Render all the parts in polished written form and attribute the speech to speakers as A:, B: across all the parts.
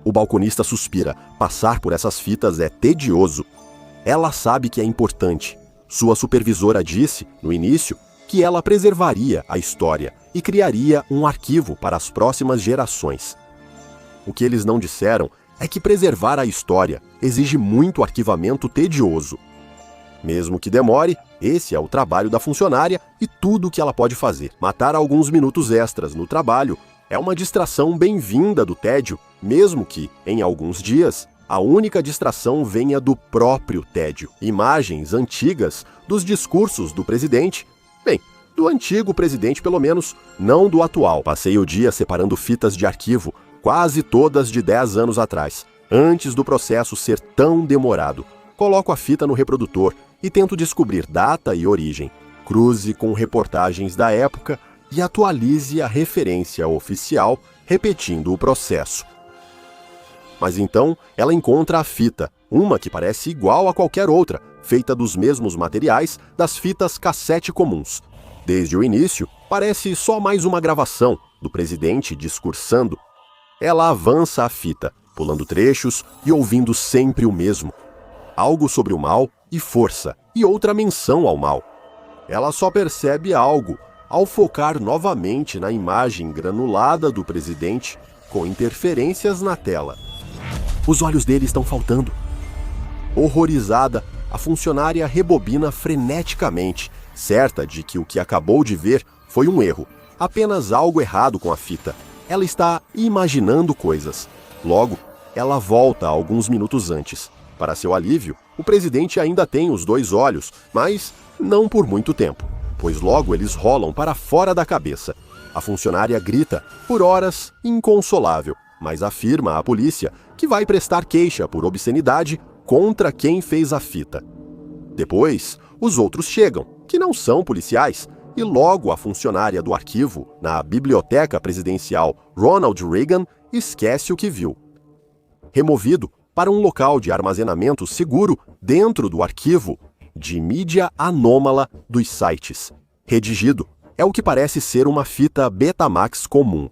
A: O balconista suspira. Passar por essas fitas é tedioso. Ela sabe que é importante. Sua supervisora disse, no início, que ela preservaria a história e criaria um arquivo para as próximas gerações. O que eles não disseram é que preservar a história exige muito arquivamento tedioso. Mesmo que demore, esse é o trabalho da funcionária e tudo o que ela pode fazer. Matar alguns minutos extras no trabalho é uma distração bem-vinda do tédio, mesmo que, em alguns dias, a única distração venha do próprio tédio. Imagens antigas dos discursos do presidente, bem, do antigo presidente pelo menos, não do atual. Passei o dia separando fitas de arquivo, quase todas de 10 anos atrás, antes do processo ser tão demorado. Coloco a fita no reprodutor e tento descobrir data e origem. Cruze com reportagens da época e atualize a referência oficial, repetindo o processo. Mas então ela encontra a fita, uma que parece igual a qualquer outra, feita dos mesmos materiais das fitas cassete comuns. Desde o início, parece só mais uma gravação do presidente discursando. Ela avança a fita, pulando trechos e ouvindo sempre o mesmo. Algo sobre o mal e força, e outra menção ao mal. Ela só percebe algo ao focar novamente na imagem granulada do presidente, com interferências na tela. Os olhos dele estão faltando. Horrorizada, a funcionária rebobina freneticamente, certa de que o que acabou de ver foi um erro, apenas algo errado com a fita. Ela está imaginando coisas. Logo, ela volta alguns minutos antes. Para seu alívio, o presidente ainda tem os 2 olhos, mas não por muito tempo, pois logo eles rolam para fora da cabeça. A funcionária grita, por horas, inconsolável, mas afirma à polícia que vai prestar queixa por obscenidade contra quem fez a fita. Depois, os outros chegam, que não são policiais, e logo a funcionária do arquivo, na biblioteca presidencial Ronald Reagan, esquece o que viu. Removido para um local de armazenamento seguro dentro do arquivo de mídia anômala dos sites. Redigido é o que parece ser uma fita Betamax comum.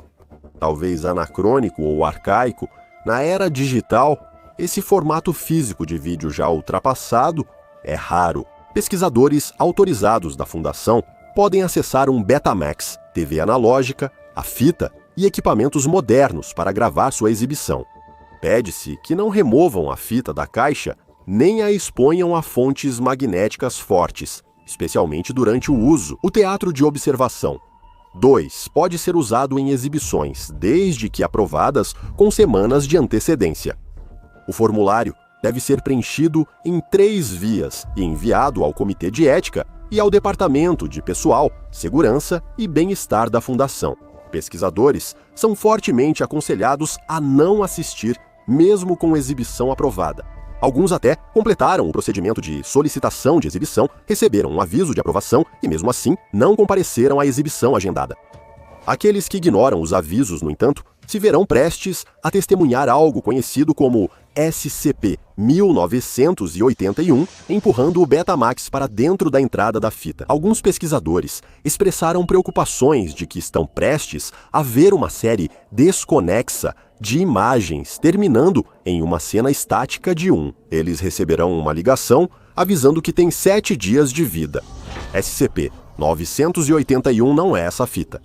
A: Talvez anacrônico ou arcaico, na era digital, esse formato físico de vídeo já ultrapassado é raro. Pesquisadores autorizados da Fundação podem acessar um Betamax, TV analógica, a fita e equipamentos modernos para gravar sua exibição. Pede-se que não removam a fita da caixa nem a exponham a fontes magnéticas fortes, especialmente durante o uso. O teatro de observação. 2. Pode ser usado em exibições, desde que aprovadas com semanas de antecedência. O formulário deve ser preenchido em 3 vias e enviado ao Comitê de Ética e ao Departamento de Pessoal, Segurança e Bem-Estar da Fundação. Pesquisadores são fortemente aconselhados a não assistir, mesmo com exibição aprovada. Alguns até completaram o procedimento de solicitação de exibição, receberam um aviso de aprovação e, mesmo assim, não compareceram à exibição agendada. Aqueles que ignoram os avisos, no entanto, se verão prestes a testemunhar algo conhecido como SCP-1981, empurrando o Betamax para dentro da entrada da fita. Alguns pesquisadores expressaram preocupações de que estão prestes a ver uma série desconexa de imagens, terminando em uma cena estática de 1. Eles receberão uma ligação avisando que tem 7 dias de vida. SCP-981 não é essa fita.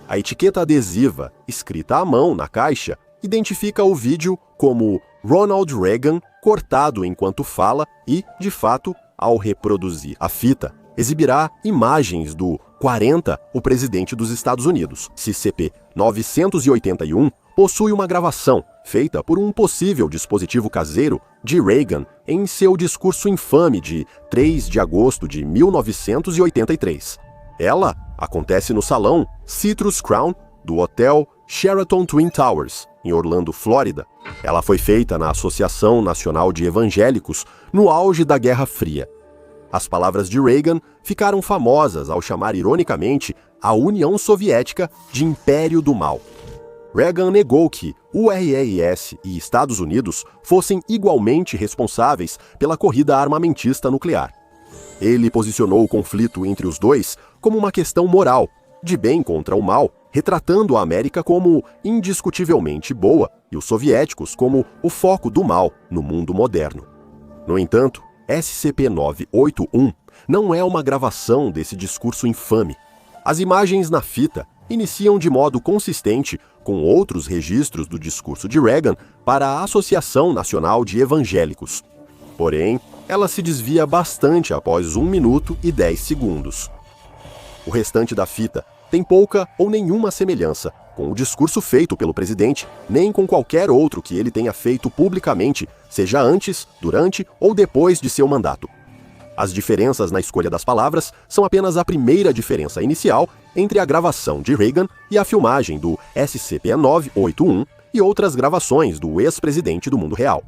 A: A etiqueta adesiva, escrita à mão na caixa, identifica o vídeo como Ronald Reagan cortado enquanto fala e, de fato, ao reproduzir a fita, exibirá imagens do 40, o presidente dos Estados Unidos. SCP-981 possui uma gravação feita por um possível dispositivo caseiro de Reagan em seu discurso infame de 3 de agosto de 1983. Ela acontece no salão Citrus Crown do Hotel Sheraton Twin Towers, em Orlando, Flórida. Ela foi feita na Associação Nacional de Evangélicos no auge da Guerra Fria. As palavras de Reagan ficaram famosas ao chamar ironicamente a União Soviética de Império do Mal. Reagan negou que URSS e Estados Unidos fossem igualmente responsáveis pela corrida armamentista nuclear. Ele posicionou o conflito entre os dois como uma questão moral, de bem contra o mal, retratando a América como indiscutivelmente boa e os soviéticos como o foco do mal no mundo moderno. No entanto, SCP-981 não é uma gravação desse discurso infame. As imagens na fita iniciam de modo consistente com outros registros do discurso de Reagan para a Associação Nacional de Evangélicos. Porém, ela se desvia bastante após 1 minuto e 10 segundos. O restante da fita tem pouca ou nenhuma semelhança com o discurso feito pelo presidente, nem com qualquer outro que ele tenha feito publicamente, seja antes, durante ou depois de seu mandato. As diferenças na escolha das palavras são apenas a primeira diferença inicial entre a gravação de Reagan e a filmagem do SCP-981 e outras gravações do ex-presidente do mundo real.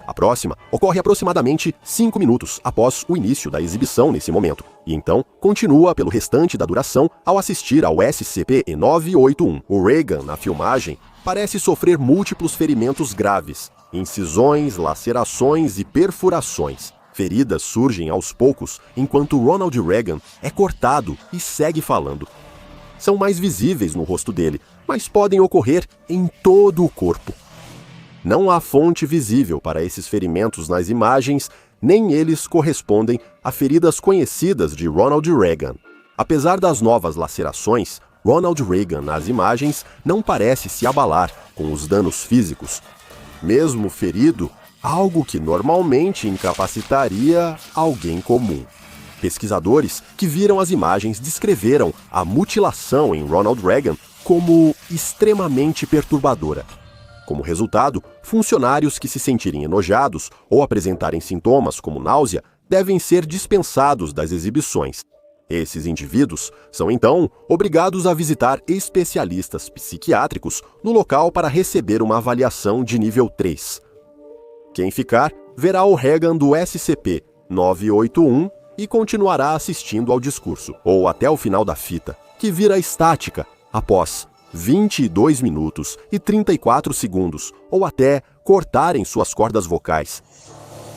A: A próxima ocorre aproximadamente 5 minutos após o início da exibição nesse momento, e então continua pelo restante da duração ao assistir ao SCP-981. O Reagan, na filmagem, parece sofrer múltiplos ferimentos graves, incisões, lacerações e perfurações. Feridas surgem aos poucos enquanto Ronald Reagan é cortado e segue falando. São mais visíveis no rosto dele, mas podem ocorrer em todo o corpo. Não há fonte visível para esses ferimentos nas imagens, nem eles correspondem a feridas conhecidas de Ronald Reagan. Apesar das novas lacerações, Ronald Reagan nas imagens não parece se abalar com os danos físicos. Mesmo ferido, algo que normalmente incapacitaria alguém comum. Pesquisadores que viram as imagens descreveram a mutilação em Ronald Reagan como extremamente perturbadora. Como resultado, funcionários que se sentirem enojados ou apresentarem sintomas como náusea devem ser dispensados das exibições. Esses indivíduos são, então, obrigados a visitar especialistas psiquiátricos no local para receber uma avaliação de nível 3. Quem ficar, verá o Reagan do SCP-981 e continuará assistindo ao discurso, ou até o final da fita, que vira estática após 22 minutos e 34 segundos, ou até cortarem suas cordas vocais.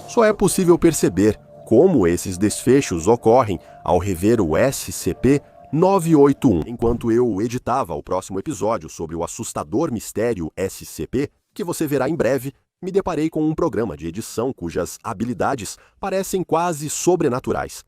A: Só é possível perceber como esses desfechos ocorrem ao rever o SCP-981. Enquanto eu editava o próximo episódio sobre o assustador mistério SCP, que você verá em breve, me deparei com um programa de edição cujas habilidades parecem quase sobrenaturais.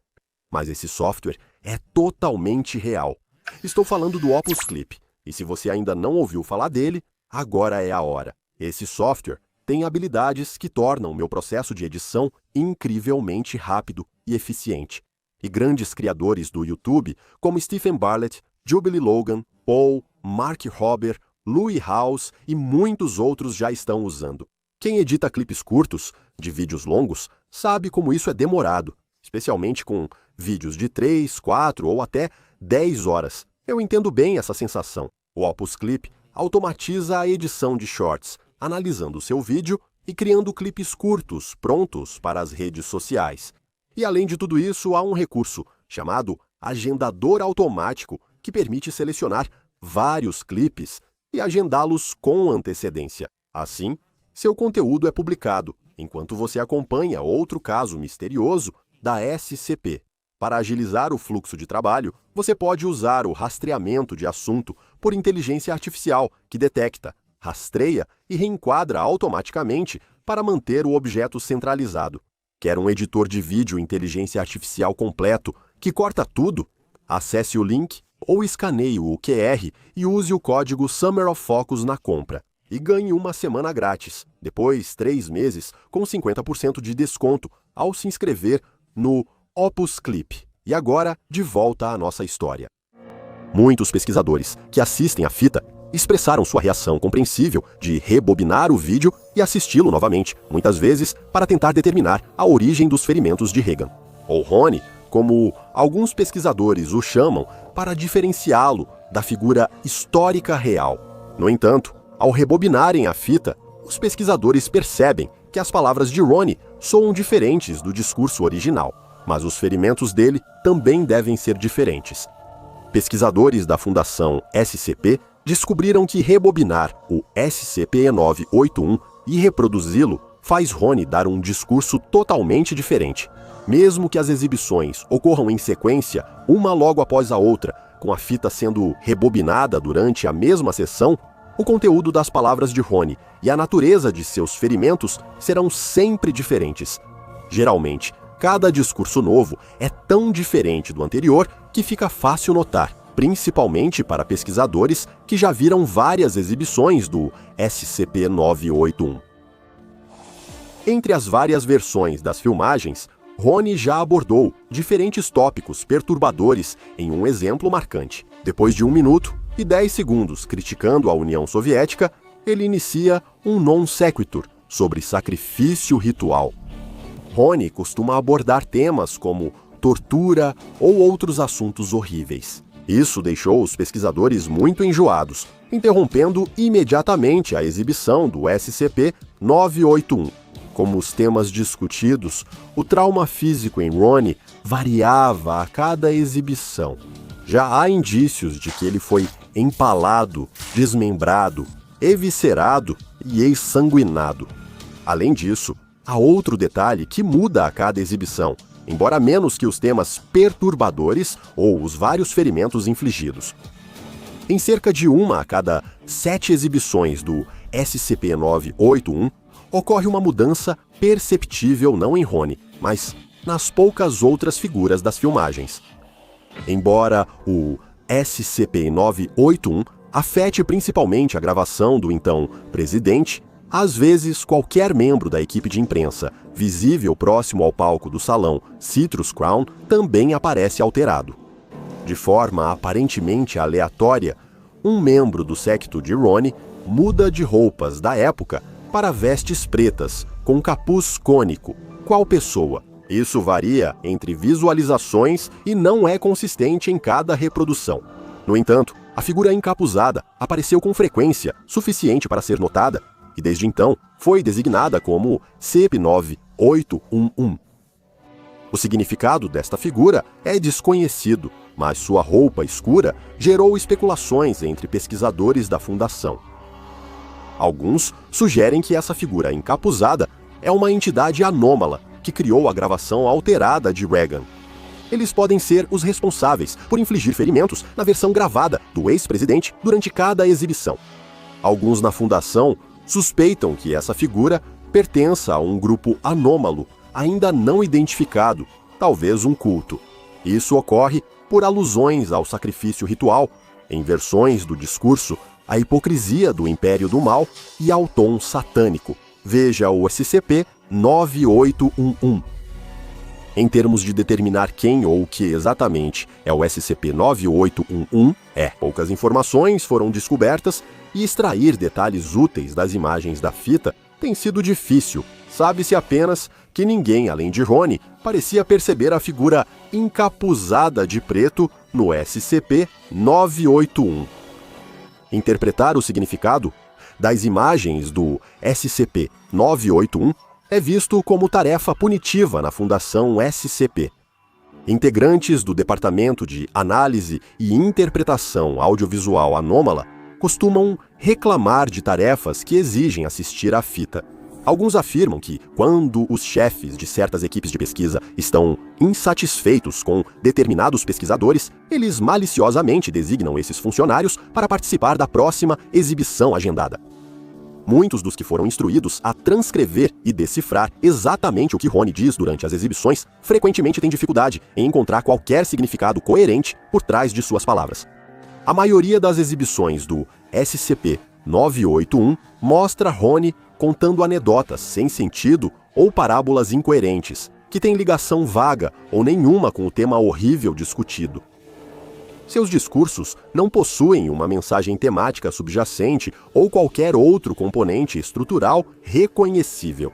A: Mas esse software é totalmente real. Estou falando do Opus Clip. E se você ainda não ouviu falar dele, agora é a hora. Esse software tem habilidades que tornam meu processo de edição incrivelmente rápido e eficiente. E grandes criadores do YouTube, como Stephen Bartlett, Jubilee Logan, Paul, Mark Rober, Louis House e muitos outros já estão usando. Quem edita clipes curtos, de vídeos longos, sabe como isso é demorado, especialmente com vídeos de 3, 4 ou até 10 horas. Eu entendo bem essa sensação. O Opus Clip automatiza a edição de shorts, analisando o seu vídeo e criando clipes curtos, prontos para as redes sociais. E além de tudo isso, há um recurso chamado agendador automático que permite selecionar vários clipes e agendá-los com antecedência. Assim, seu conteúdo é publicado, enquanto você acompanha outro caso misterioso da SCP. Para agilizar o fluxo de trabalho, você pode usar o rastreamento de assunto por inteligência artificial, que detecta, rastreia e reenquadra automaticamente para manter o objeto centralizado. Quer um editor de vídeo inteligência artificial completo que corta tudo? Acesse o link ou escaneie o QR e use o código Summer of Focus na compra. E ganhe uma semana grátis, depois 3 meses com 50% de desconto ao se inscrever no Opus Clip. E agora, de volta à nossa história. Muitos pesquisadores que assistem à fita expressaram sua reação compreensível de rebobinar o vídeo e assisti-lo novamente, muitas vezes para tentar determinar a origem dos ferimentos de Reagan. Ou Ronnie, como alguns pesquisadores o chamam, para diferenciá-lo da figura histórica real. No entanto, ao rebobinarem a fita, os pesquisadores percebem que as palavras de Ronnie soam diferentes do discurso original. Mas os ferimentos dele também devem ser diferentes. Pesquisadores da Fundação SCP descobriram que rebobinar o SCP-981 e reproduzi-lo faz Ronnie dar um discurso totalmente diferente. Mesmo que as exibições ocorram em sequência, uma logo após a outra, com a fita sendo rebobinada durante a mesma sessão, o conteúdo das palavras de Rony e a natureza de seus ferimentos serão sempre diferentes. Geralmente, cada discurso novo é tão diferente do anterior que fica fácil notar, principalmente para pesquisadores que já viram várias exibições do SCP-981. Entre as várias versões das filmagens, Rony já abordou diferentes tópicos perturbadores em um exemplo marcante. Depois de 1 minuto e 10 segundos criticando a União Soviética, ele inicia um non sequitur sobre sacrifício ritual. Rony costuma abordar temas como tortura ou outros assuntos horríveis. Isso deixou os pesquisadores muito enjoados, interrompendo imediatamente a exibição do SCP-981. Como os temas discutidos, o trauma físico em Rony variava a cada exibição. Já há indícios de que ele foi empalado, desmembrado, eviscerado e exsanguinado. Além disso, há outro detalhe que muda a cada exibição, embora menos que os temas perturbadores ou os vários ferimentos infligidos. Em cerca de 1 a cada 7 exibições do SCP-981, ocorre uma mudança perceptível não em Rony, mas nas poucas outras figuras das filmagens. Embora o SCP-981 afete principalmente a gravação do então presidente, às vezes qualquer membro da equipe de imprensa visível próximo ao palco do salão Citrus Crown também aparece alterado. De forma aparentemente aleatória, um membro do séquito de Rony muda de roupas da época para vestes pretas, com capuz cônico. Qual pessoa? Isso varia entre visualizações e não é consistente em cada reprodução. No entanto, a figura encapuzada apareceu com frequência suficiente para ser notada e desde então foi designada como SCP-981. O significado desta figura é desconhecido, mas sua roupa escura gerou especulações entre pesquisadores da Fundação. Alguns sugerem que essa figura encapuzada é uma entidade anômala que criou a gravação alterada de Reagan. Eles podem ser os responsáveis por infligir ferimentos na versão gravada do ex-presidente durante cada exibição. Alguns na Fundação suspeitam que essa figura pertença a um grupo anômalo ainda não identificado, talvez um culto. Isso ocorre por alusões ao sacrifício ritual, em versões do discurso, a hipocrisia do Império do Mal e ao tom satânico. Veja o SCP-9811. Em termos de determinar quem ou o que exatamente é o SCP-9811, poucas informações foram descobertas e extrair detalhes úteis das imagens da fita tem sido difícil. Sabe-se apenas que ninguém, além de Rony, parecia perceber a figura encapuzada de preto no SCP-981. Interpretar o significado das imagens do SCP-981 é visto como tarefa punitiva na Fundação SCP. Integrantes do Departamento de Análise e Interpretação Audiovisual Anômala costumam reclamar de tarefas que exigem assistir à fita. Alguns afirmam que, quando os chefes de certas equipes de pesquisa estão insatisfeitos com determinados pesquisadores, eles maliciosamente designam esses funcionários para participar da próxima exibição agendada. Muitos dos que foram instruídos a transcrever e decifrar exatamente o que Rony diz durante as exibições frequentemente têm dificuldade em encontrar qualquer significado coerente por trás de suas palavras. A maioria das exibições do SCP-981 mostra Rony contando anedotas sem sentido ou parábolas incoerentes, que têm ligação vaga ou nenhuma com o tema horrível discutido. Seus discursos não possuem uma mensagem temática subjacente ou qualquer outro componente estrutural reconhecível.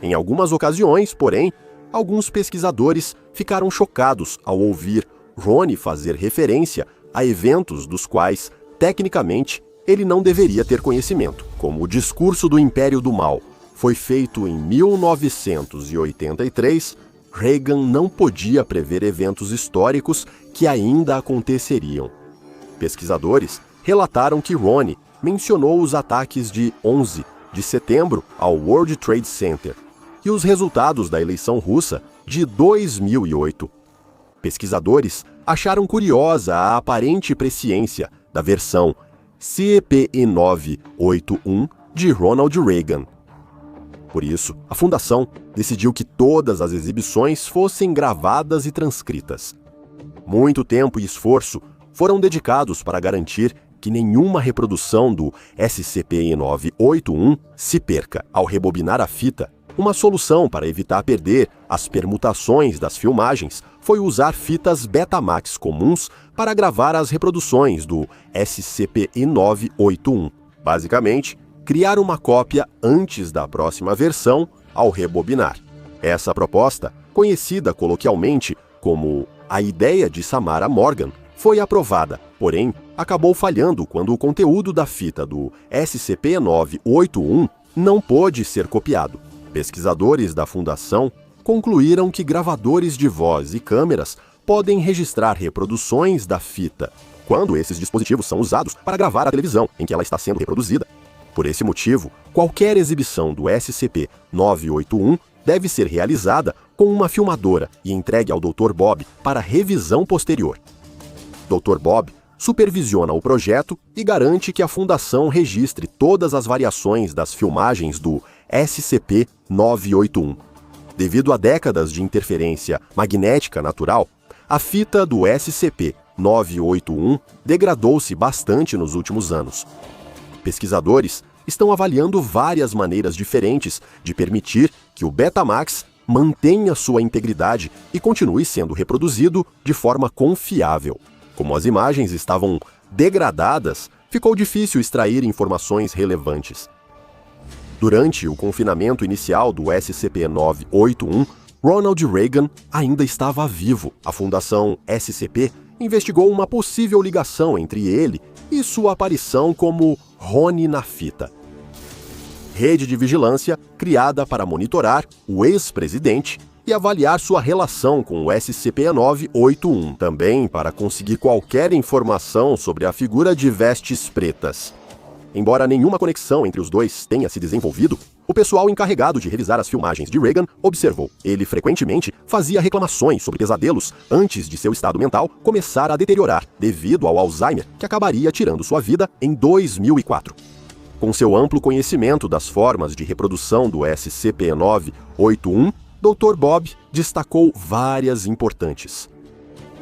A: Em algumas ocasiões, porém, alguns pesquisadores ficaram chocados ao ouvir Rony fazer referência a eventos dos quais, tecnicamente, ele não deveria ter conhecimento, como o discurso do Império do Mal. Foi feito em 1983, Reagan não podia prever eventos históricos que ainda aconteceriam. Pesquisadores relataram que Rony mencionou os ataques de 11 de setembro ao World Trade Center e os resultados da eleição russa de 2008. Pesquisadores acharam curiosa a aparente presciência da versão CPE-981 de Ronald Reagan. Por isso, a Fundação decidiu que todas as exibições fossem gravadas e transcritas. Muito tempo e esforço foram dedicados para garantir que nenhuma reprodução do SCP-981 se perca. Ao rebobinar a fita, uma solução para evitar perder as permutações das filmagens foi usar fitas Betamax comuns para gravar as reproduções do SCP-981. Basicamente, criar uma cópia antes da próxima versão ao rebobinar. Essa proposta, conhecida coloquialmente como a ideia de Samara Morgan, foi aprovada, porém acabou falhando quando o conteúdo da fita do SCP-981 não pôde ser copiado. Pesquisadores da Fundação concluíram que gravadores de voz e câmeras podem registrar reproduções da fita quando esses dispositivos são usados para gravar a televisão em que ela está sendo reproduzida. Por esse motivo, qualquer exibição do SCP-981 deve ser realizada com uma filmadora e entregue ao Dr. Bob para revisão posterior. Dr. Bob supervisiona o projeto e garante que a Fundação registre todas as variações das filmagens do SCP-981. Devido a décadas de interferência magnética natural, a fita do SCP-981 degradou-se bastante nos últimos anos. Pesquisadores estão avaliando várias maneiras diferentes de permitir que o Betamax mantenha sua integridade e continue sendo reproduzido de forma confiável. Como as imagens estavam degradadas, ficou difícil extrair informações relevantes. Durante o confinamento inicial do SCP-981, Ronald Reagan ainda estava vivo. A Fundação SCP investigou uma possível ligação entre ele e sua aparição como Rony na fita. Rede de vigilância criada para monitorar o ex-presidente e avaliar sua relação com o SCP-981, também para conseguir qualquer informação sobre a figura de vestes pretas. Embora nenhuma conexão entre os dois tenha se desenvolvido, o pessoal encarregado de revisar as filmagens de Reagan observou. Ele frequentemente fazia reclamações sobre pesadelos antes de seu estado mental começar a deteriorar devido ao Alzheimer, que acabaria tirando sua vida em 2004. Com seu amplo conhecimento das formas de reprodução do SCP-981, Dr. Bob destacou várias importantes.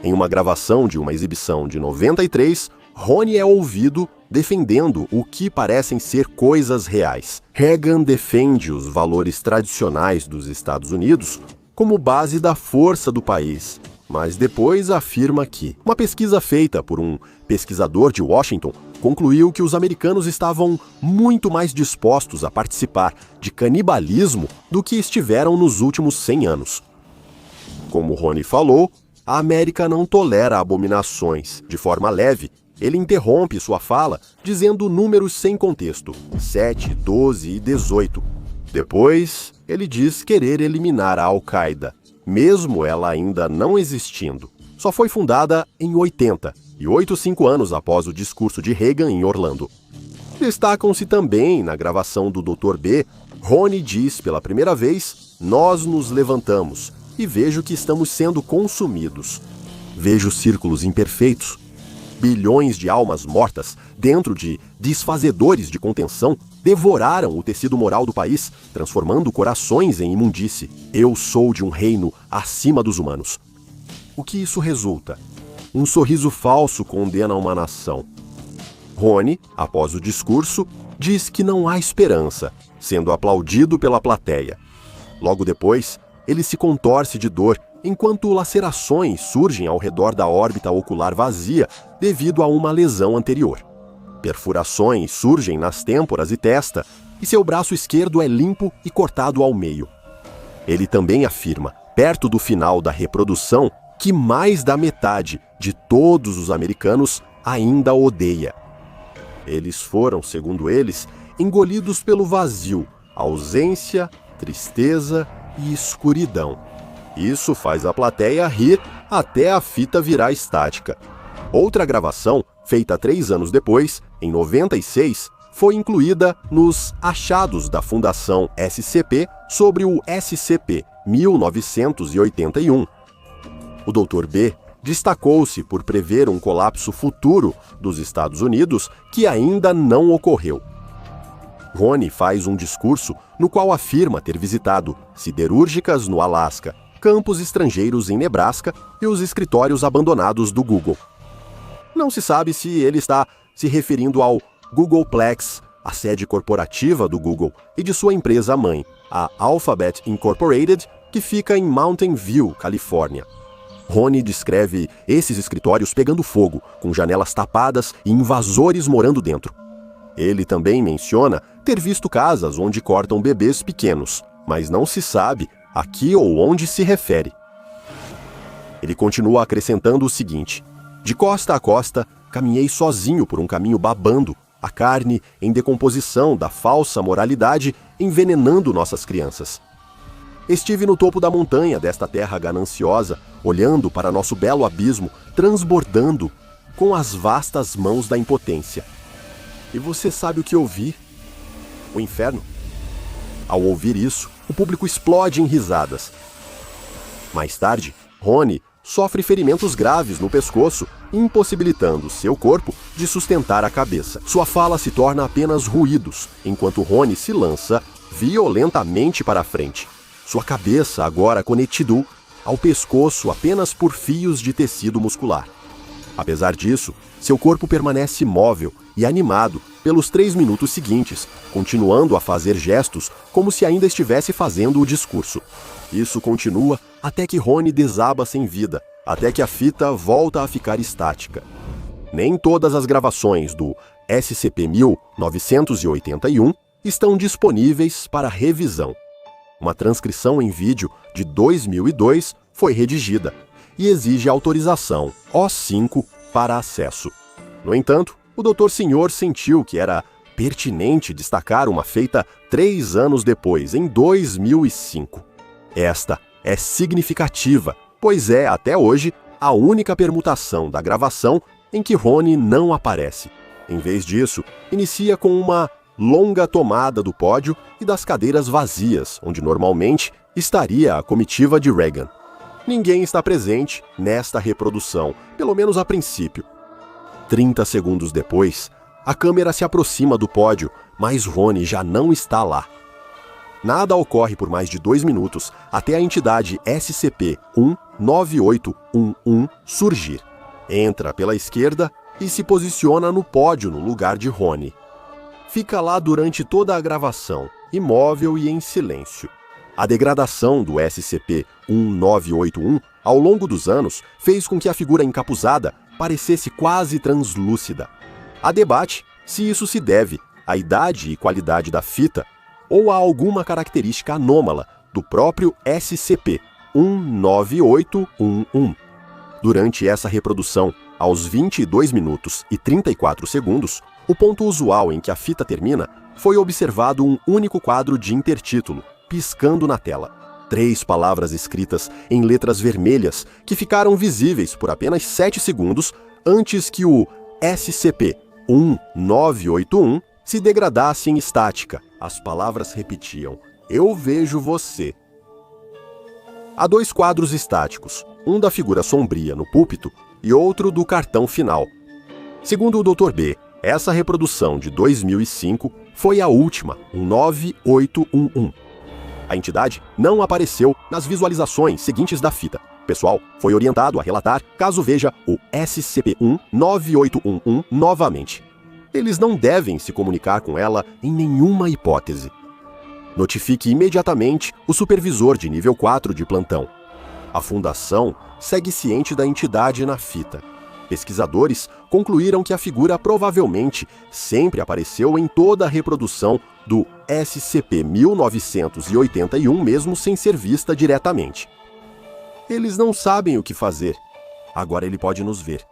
A: Em uma gravação de uma exibição de 93, Rony é ouvido defendendo o que parecem ser coisas reais. Reagan defende os valores tradicionais dos Estados Unidos como base da força do país, mas depois afirma que uma pesquisa feita por um pesquisador de Washington concluiu que os americanos estavam muito mais dispostos a participar de canibalismo do que estiveram nos últimos 100 anos. Como Rony falou, a América não tolera abominações. De forma leve, ele interrompe sua fala dizendo números sem contexto, 7, 12 e 18. Depois, ele diz querer eliminar a Al-Qaeda, mesmo ela ainda não existindo. Só foi fundada em 80, e 5 anos após o discurso de Reagan em Orlando. Destacam-se também, na gravação do Dr. B, Rony diz pela primeira vez: "Nós nos levantamos e vejo que estamos sendo consumidos. Vejo círculos imperfeitos. Bilhões de almas mortas dentro de desfazedores de contenção devoraram o tecido moral do país, transformando corações em imundície. Eu sou de um reino acima dos humanos." O que isso resulta? Um sorriso falso condena uma nação. Rony, após o discurso, diz que não há esperança, sendo aplaudido pela plateia. Logo depois, ele se contorce de dor, enquanto lacerações surgem ao redor da órbita ocular vazia devido a uma lesão anterior. Perfurações surgem nas têmporas e testa, e seu braço esquerdo é limpo e cortado ao meio. Ele também afirma, perto do final da reprodução, que mais da metade de todos os americanos ainda odeia. Eles foram, segundo eles, engolidos pelo vazio, ausência, tristeza e escuridão. Isso faz a plateia rir até a fita virar estática. Outra gravação, feita 3 anos depois, em 96, foi incluída nos achados da Fundação SCP sobre o SCP-1981. O Dr. B destacou-se por prever um colapso futuro dos Estados Unidos que ainda não ocorreu. Rony faz um discurso no qual afirma ter visitado siderúrgicas no Alasca, campos estrangeiros em Nebraska e os escritórios abandonados do Google. Não se sabe se ele está se referindo ao Googleplex, a sede corporativa do Google e de sua empresa-mãe, a Alphabet Incorporated, que fica em Mountain View, Califórnia. Rony descreve esses escritórios pegando fogo, com janelas tapadas e invasores morando dentro. Ele também menciona ter visto casas onde cortam bebês pequenos, mas não se sabe a que ou onde se refere. Ele continua acrescentando o seguinte: de costa a costa, caminhei sozinho por um caminho babando, a carne em decomposição da falsa moralidade envenenando nossas crianças. Estive no topo da montanha desta terra gananciosa, olhando para nosso belo abismo, transbordando com as vastas mãos da impotência. E você sabe o que eu vi? O inferno. Ao ouvir isso, o público explode em risadas. Mais tarde, Rony sofre ferimentos graves no pescoço, impossibilitando seu corpo de sustentar a cabeça. Sua fala se torna apenas ruídos, enquanto Rony se lança violentamente para a frente. Sua cabeça agora conectada ao pescoço apenas por fios de tecido muscular. Apesar disso, seu corpo permanece imóvel e animado pelos 3 minutos seguintes, continuando a fazer gestos como se ainda estivesse fazendo o discurso. Isso continua até que Rony desaba sem vida, até que a fita volta a ficar estática. Nem todas as gravações do SCP-1981 estão disponíveis para revisão. Uma transcrição em vídeo de 2002 foi redigida e exige autorização O5 para acesso. No entanto, o Dr. Senhor sentiu que era pertinente destacar uma feita 3 anos depois, em 2005. Esta é significativa, pois é, até hoje, a única permutação da gravação em que Rony não aparece. Em vez disso, inicia com uma longa tomada do pódio e das cadeiras vazias, onde normalmente estaria a comitiva de Reagan. Ninguém está presente nesta reprodução, pelo menos a princípio. 30 segundos depois, a câmera se aproxima do pódio, mas Rony já não está lá. Nada ocorre por mais de 2 minutos até a entidade SCP-19811 surgir. Entra pela esquerda e se posiciona no pódio no lugar de Rony. Fica lá durante toda a gravação, imóvel e em silêncio. A degradação do SCP-1981 ao longo dos anos fez com que a figura encapuzada parecesse quase translúcida. Há debate se isso se deve à idade e qualidade da fita ou a alguma característica anômala do próprio SCP-19811. Durante essa reprodução, aos 22 minutos e 34 segundos, o ponto usual em que a fita termina, foi observado um único quadro de intertítulo, piscando na tela. 3 palavras escritas em letras vermelhas que ficaram visíveis por apenas 7 segundos antes que o SCP-1981 se degradasse em estática. As palavras repetiam: "Eu vejo você". Há 2 quadros estáticos, um da figura sombria no púlpito e outro do cartão final. Segundo o Dr. B, essa reprodução de 2005 foi a última, 9811. A entidade não apareceu nas visualizações seguintes da fita. O pessoal foi orientado a relatar caso veja o SCP-19811 novamente. Eles não devem se comunicar com ela em nenhuma hipótese. Notifique imediatamente o supervisor de nível 4 de plantão. A Fundação segue ciente da entidade na fita. Pesquisadores concluíram que a figura provavelmente sempre apareceu em toda a reprodução do SCP-1981 mesmo sem ser vista diretamente. Eles não sabem o que fazer. Agora ele pode nos ver.